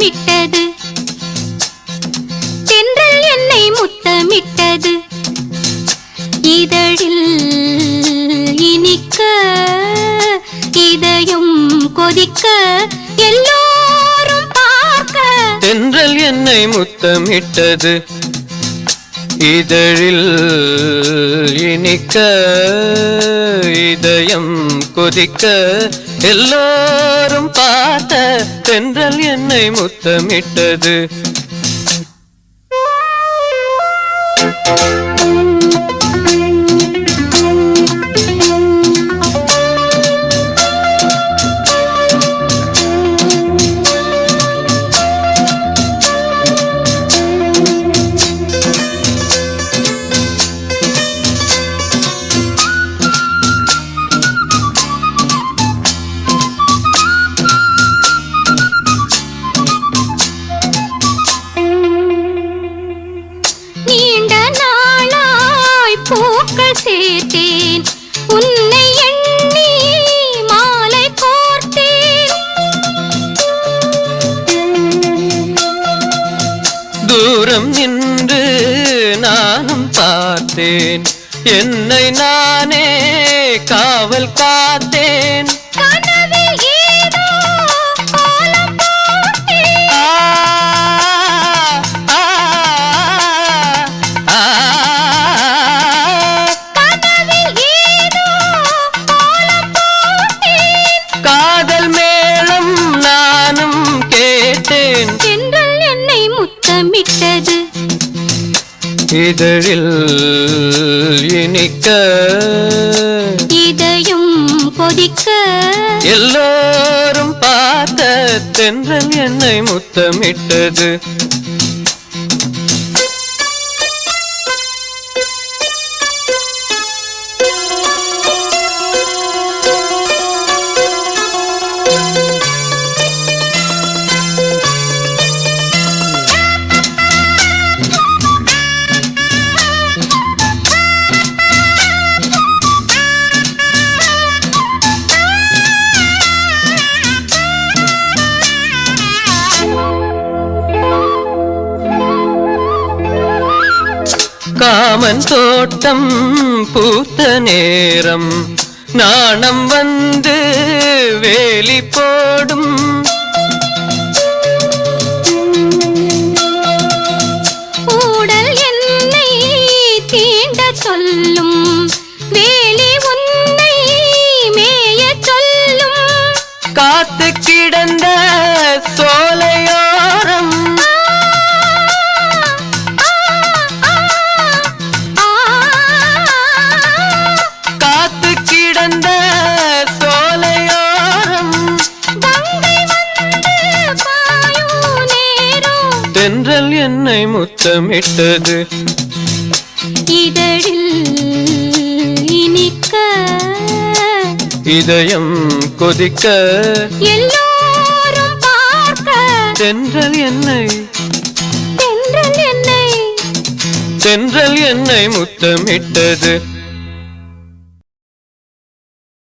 முத்தமிட்டது தென்றல் என்னை முத்தமிட்டது இதழில் இனிக்க இதயம் கொதிக்க எல்லோரும் பார்க்க தென்றல் என்னை முத்தமிட்டது இதழில் இனிக்க இதயம் கொதிக்க எல்லோரும் பார்த்த தென்றல் என்னை முத்தமிட்டது பூக்கள் சேர்த்தேன் உன்னை எண்ணி மாலை கோர்த்தேன் தூரம் நின்று நானும் பார்த்தேன் என்னை நானே காவல் காத்தேன் காதல் மேளம் நானும் கேட்டேன் தென்றல் என்னை முத்தமிட்டது இதழில் இனிக்க இதயம் கொதிக்க எல்லோரும் பார்த்த தென்றல் என்னை முத்தமிட்டது காமன் தோட்டம் பூத்த நேரம் நாணம் வந்து வேலி போடும் ஊடல் என்னை தீண்ட சொல்லும் வேலி உன்னை மேய சொல்லும் காத்து கிடந்த சோலையோரம் தென்றல் என்னை முத்தமிட்டது இதழில் இனிக்க இதயம் கொதிக்க எல்லோரும் பார்க்க தென்றல் என்னை தென்றல் என்னை தென்றல் என்னை முத்தமிட்டது